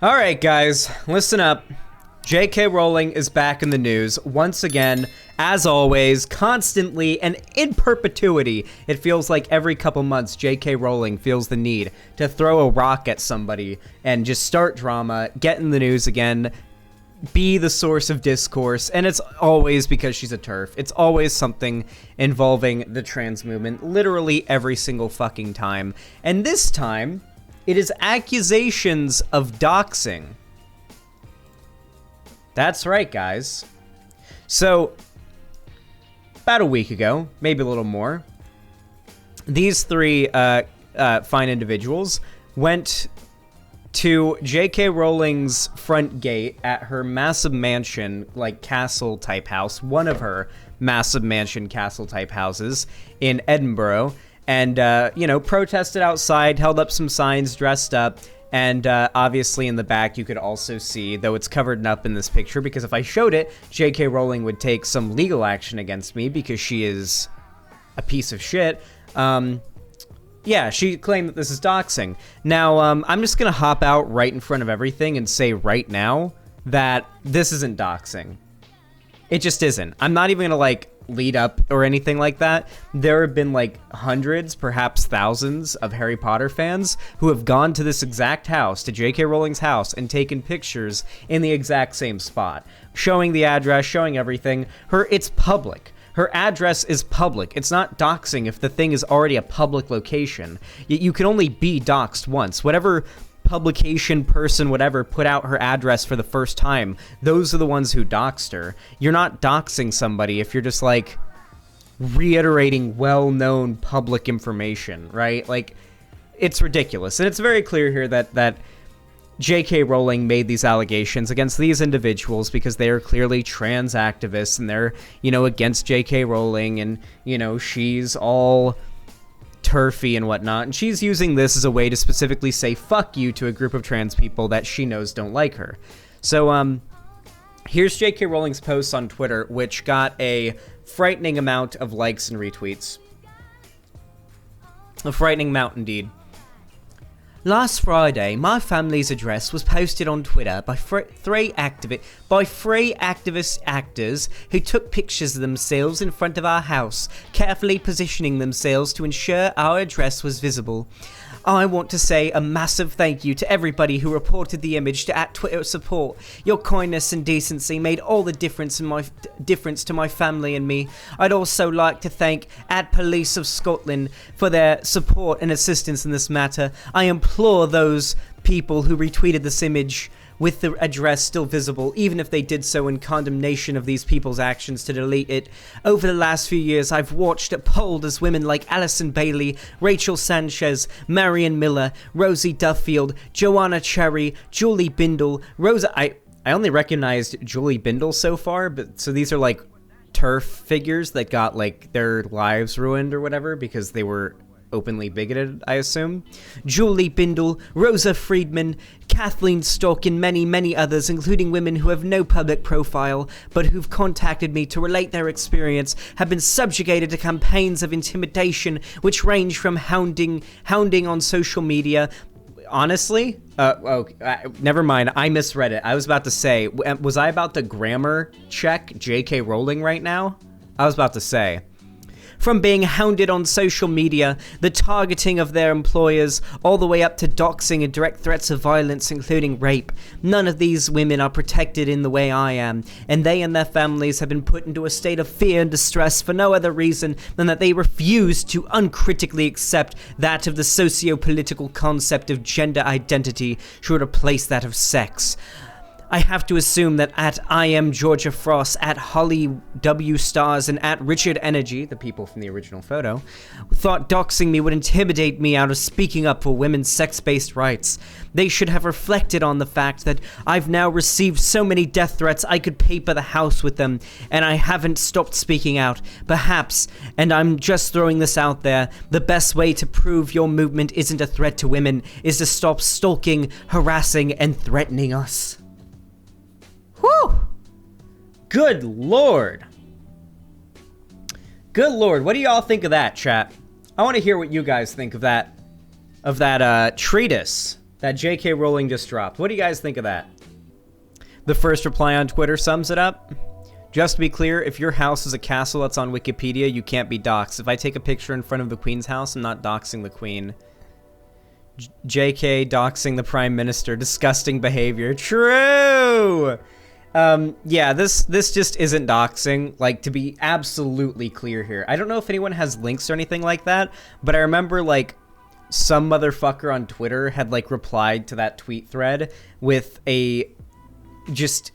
Alright guys, listen up. J.K. Rowling is back in the news once again, as always, constantly and in perpetuity. It feels like every couple months J.K. Rowling feels the need to throw a rock at somebody and just start drama, get in the news again, be the source of discourse, and it's always because she's a TERF. It's always something involving the trans movement, literally every single fucking time. And this time, it is accusations of doxing. That's right, guys. So, about a week ago, maybe a little more, these three fine individuals went to J.K. Rowling's front gate at her massive mansion, like castle-type house, one of her massive mansion castle-type houses in Edinburgh, and, protested outside, held up some signs, dressed up, and obviously in the back you could also see, though it's covered up in this picture, because if I showed it, J.K. Rowling would take some legal action against me because she is a piece of shit. Yeah, she claimed that this is doxing. Now, I'm just gonna hop out right in front of everything and say right now that this isn't doxing. It just isn't. I'm not even gonna, lead up or anything like that. There have been, hundreds, perhaps thousands of Harry Potter fans who have gone to this exact house, to J.K. Rowling's house, and taken pictures in the exact same spot. Showing the address, showing everything. It's public. Her address is public. It's not doxing if the thing is already a public location. You can only be doxed once. Whatever publication, person, whatever, put out her address for the first time, those are the ones who doxed her. You're not doxing somebody if you're just, reiterating well-known public information, right? It's ridiculous. And it's very clear here that J.K. Rowling made these allegations against these individuals because they are clearly trans activists and they're, against J.K. Rowling and, she's all turfy and whatnot. And she's using this as a way to specifically say fuck you to a group of trans people that she knows don't like her. So, here's J.K. Rowling's post on Twitter, which got a frightening amount of likes and retweets. A frightening amount indeed. Last Friday, my family's address was posted on Twitter by three activist actors who took pictures of themselves in front of our house, carefully positioning themselves to ensure our address was visible. I want to say a massive thank you to everybody who reported the image to @Twitter support. Your kindness and decency made all the difference to my family and me. I'd also like to thank @Police of Scotland for their support and assistance in this matter. I implore those people who retweeted this image with the address still visible, even if they did so in condemnation of these people's actions, to delete it. Over the last few years, I've watched appalled as women like Alison Bailey, Rachel Sanchez, Marion Miller, Rosie Duffield, Joanna Cherry, Julie Bindel, Rosa... I only recognized Julie Bindel so far, but so these are TERF figures that got their lives ruined or whatever because they were openly bigoted, I assume. Julie Bindel, Rosa Friedman, Kathleen Stock, and many, many others, including women who have no public profile, but who've contacted me to relate their experience, have been subjugated to campaigns of intimidation, which range from hounding on social media. Honestly, never mind, I misread it. I was about to say, was I about to grammar check J.K. Rowling right now? I was about to say. From being hounded on social media, the targeting of their employers, all the way up to doxing and direct threats of violence, including rape. None of these women are protected in the way I am, and they and their families have been put into a state of fear and distress for no other reason than that they refuse to uncritically accept that of the socio-political concept of gender identity should replace that of sex. I have to assume that I am Georgia Frost, Holly W. Stars, and Richard Energy, the people from the original photo, thought doxing me would intimidate me out of speaking up for women's sex-based rights. They should have reflected on the fact that I've now received so many death threats I could paper the house with them, and I haven't stopped speaking out. Perhaps, and I'm just throwing this out there, the best way to prove your movement isn't a threat to women is to stop stalking, harassing, and threatening us. Whew! Good lord. Good lord, what do y'all think of that, chat? I want to hear what you guys think of that treatise that J.K. Rowling just dropped. What do you guys think of that? The first reply on Twitter sums it up. Just to be clear, if your house is a castle that's on Wikipedia, you can't be doxxed. If I take a picture in front of the Queen's house, I'm not doxing the Queen. JK doxing the Prime Minister. Disgusting behavior. True! Yeah, this just isn't doxing. Like, to be absolutely clear here. I don't know if anyone has links or anything like that, but I remember, like, some motherfucker on Twitter had, like, replied to that tweet thread with just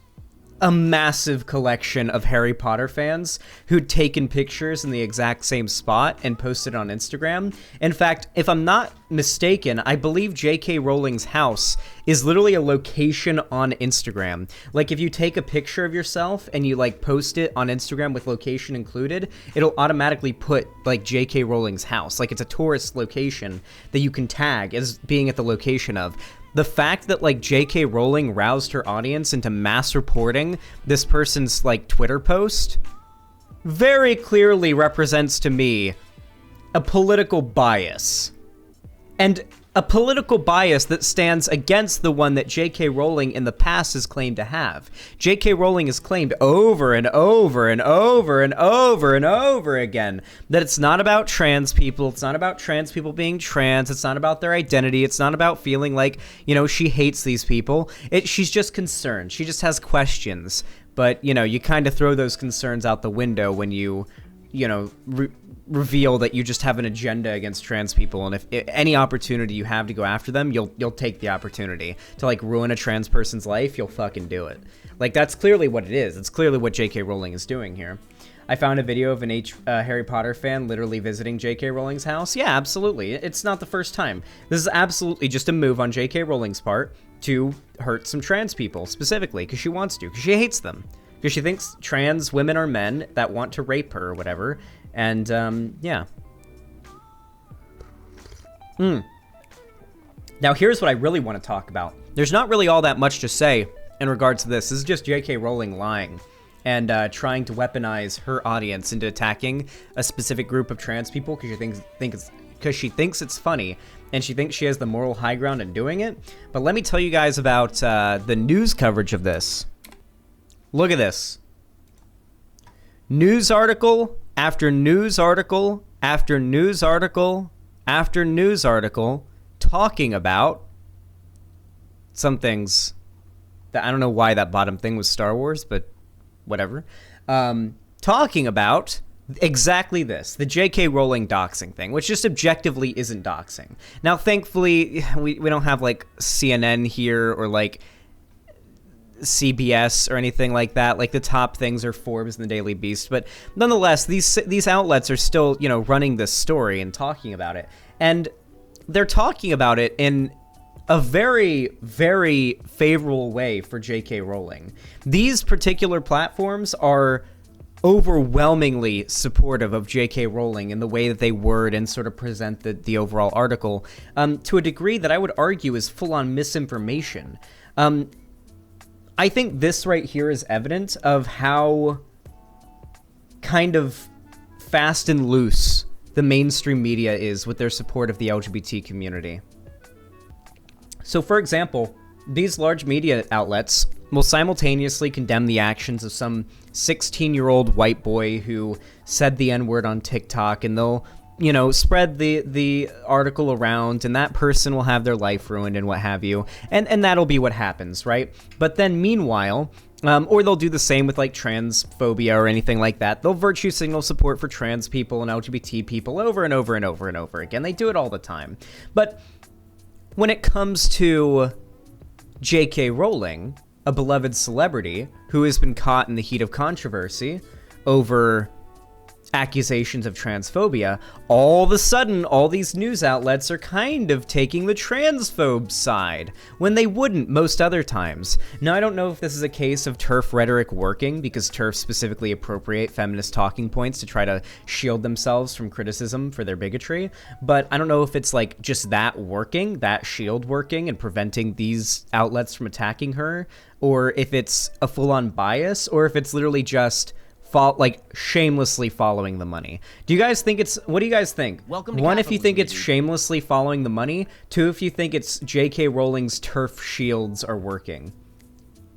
a massive collection of Harry Potter fans who'd taken pictures in the exact same spot and posted on Instagram. In fact, if I'm not mistaken, I believe J.K. Rowling's house is literally a location on Instagram. Like, if you take a picture of yourself and you, like, post it on Instagram with location included, it'll automatically put, like, J.K. Rowling's house. Like, it's a tourist location that you can tag as being at the location of. The fact that, like, J.K. Rowling roused her audience into mass reporting this person's, like, Twitter post very clearly represents to me a political bias. And a political bias that stands against the one that J.K. Rowling in the past has claimed to have. J.K. Rowling has claimed over and over and over and over and over again that it's not about trans people, it's not about trans people being trans, it's not about their identity, it's not about feeling like, you know, she hates these people. She's just concerned. She just has questions. But, you know, you kind of throw those concerns out the window when you know, reveal that you just have an agenda against trans people, and if any opportunity you have to go after them, you'll take the opportunity to, like, ruin a trans person's life. You'll fucking do it. Like, that's clearly what it is. It's clearly what J.K. Rowling is doing here. I found a video of an Harry Potter fan literally visiting J.K. Rowling's house. Yeah, absolutely. It's not the first time. This is absolutely just a move on J.K. Rowling's part to hurt some trans people, specifically because she wants to, because she hates them. Because she thinks trans women are men that want to rape her or whatever. And, yeah. Now, here's what I really want to talk about. There's not really all that much to say in regards to this. This is just J.K. Rowling lying and trying to weaponize her audience into attacking a specific group of trans people because she thinks it's funny, and she thinks she has the moral high ground in doing it. But let me tell you guys about the news coverage of this. Look at this. News article after news article after news article after news article talking about some things that I don't know why that bottom thing was Star Wars, but whatever. Talking about exactly this, the J.K. Rowling doxing thing, which just objectively isn't doxing. Now, thankfully, we don't have, like, CNN here or, like, CBS or anything like that. Like, the top things are Forbes and the Daily Beast, but nonetheless, these outlets are still, you know, running this story and talking about it, and they're talking about it in a very, very favorable way for J.K. Rowling. These particular platforms are overwhelmingly supportive of J.K. Rowling in the way that they word and sort of present the overall article, to a degree that I would argue is full-on misinformation. I think this right here is evidence of how kind of fast and loose the mainstream media is with their support of the LGBT community. So, for example, these large media outlets will simultaneously condemn the actions of some 16-year-old white boy who said the N-word on TikTok, and they'll, you know, spread the article around, and that person will have their life ruined and what have you, and that'll be what happens, right? But then meanwhile, or they'll do the same with, like, transphobia or anything like that. They'll virtue signal support for trans people and LGBT people over and over and over and over again. They do it all the time. But when it comes to J.K. Rowling, a beloved celebrity who has been caught in the heat of controversy over accusations of transphobia, all of a sudden, all these news outlets are kind of taking the transphobe side, when they wouldn't most other times. Now, I don't know if this is a case of TERF rhetoric working, because TERF specifically appropriate feminist talking points to try to shield themselves from criticism for their bigotry, but I don't know if it's, like, just that working, that shield working, and preventing these outlets from attacking her, or if it's a full-on bias, or if it's literally just like shamelessly following the money. Do you guys think it's, what do you guys think? Welcome to One, if you think it's capitalism, shamelessly following the money. Two, if you think it's J.K. Rowling's turf shields are working.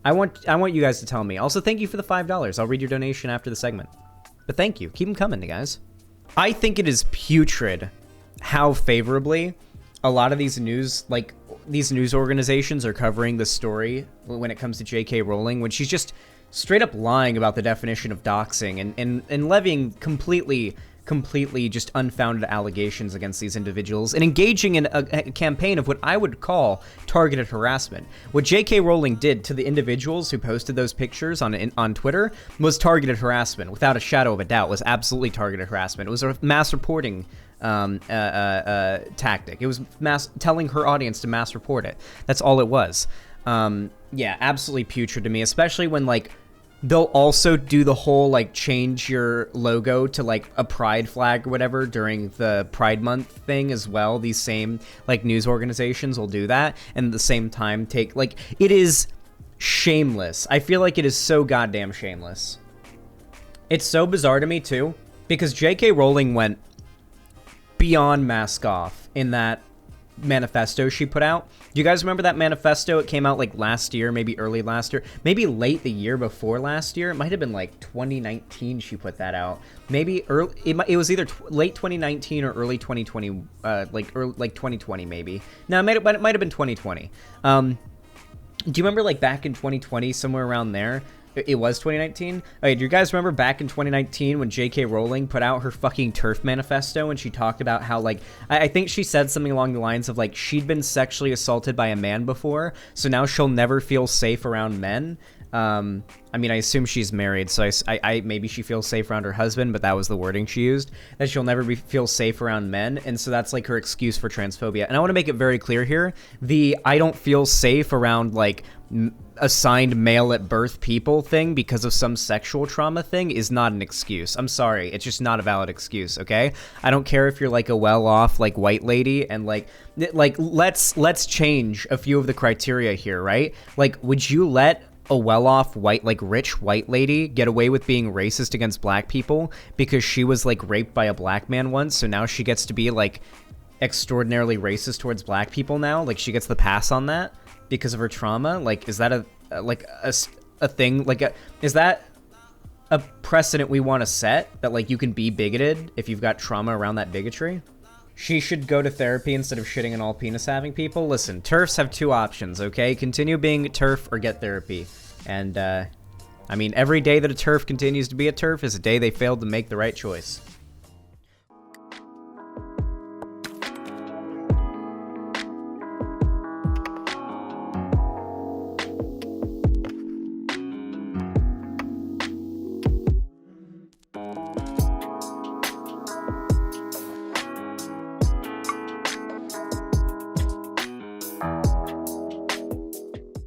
I want you guys to tell me. Also, thank you for the $5. I'll read your donation after the segment. But thank you. Keep them coming, you guys. I think it is putrid how favorably a lot of these news organizations are covering the story when it comes to J.K. Rowling, when she's just straight up lying about the definition of doxing and levying completely just unfounded allegations against these individuals and engaging in a campaign of what I would call targeted harassment. What J.K. Rowling did to the individuals who posted those pictures on Twitter was targeted harassment, without a shadow of a doubt. Was absolutely targeted harassment. It was a mass reporting tactic. It was telling her audience to mass report it. That's all it was. Yeah, absolutely putrid to me, especially when, like, they'll also do the whole, like, change your logo to, like, a pride flag or whatever during the Pride Month thing as well. These same, like, news organizations will do that, and at the same time take, like, it is shameless. I feel like it is so goddamn shameless. It's so bizarre to me, too, because J.K. Rowling went beyond mask off in that manifesto she put out. Do you guys remember that manifesto? It came out like last year, maybe early last year, maybe late the year before last year. It might have been like 2019 she put that out. Maybe early, it was either late 2019 or early 2020, like 2020 maybe. No, it might have been 2020. Do you remember like back in 2020, somewhere around there? It was 2019? Okay, do you guys remember back in 2019 when J.K. Rowling put out her fucking TERF manifesto and she talked about how, like, I think she said something along the lines of, like, she'd been sexually assaulted by a man before, so now she'll never feel safe around men. I mean, I assume she's married, so I maybe she feels safe around her husband, but that was the wording she used, that she'll never feel safe around men, and so that's, like, her excuse for transphobia. And I want to make it very clear here, the I don't feel safe around, like, assigned male at birth people thing because of some sexual trauma thing is not an excuse. I'm sorry, it's just not a valid excuse, okay? I don't care if you're, like, a well-off, like, white lady, and, like, let's change a few of the criteria here, right? Like, would you let a well-off white, like, rich white lady get away with being racist against black people because she was, like, raped by a black man once, so now she gets to be, like, extraordinarily racist towards black people now? Like, she gets the pass on that because of her trauma? Like, is that a thing? Like, is that a precedent we want to set, that, like, you can be bigoted if you've got trauma around that bigotry? She should go to therapy instead of shitting on all penis-having people? Listen, TERFs have two options, okay? Continue being a TERF or get therapy. And, I mean, every day that a TERF continues to be a TERF is a day they failed to make the right choice.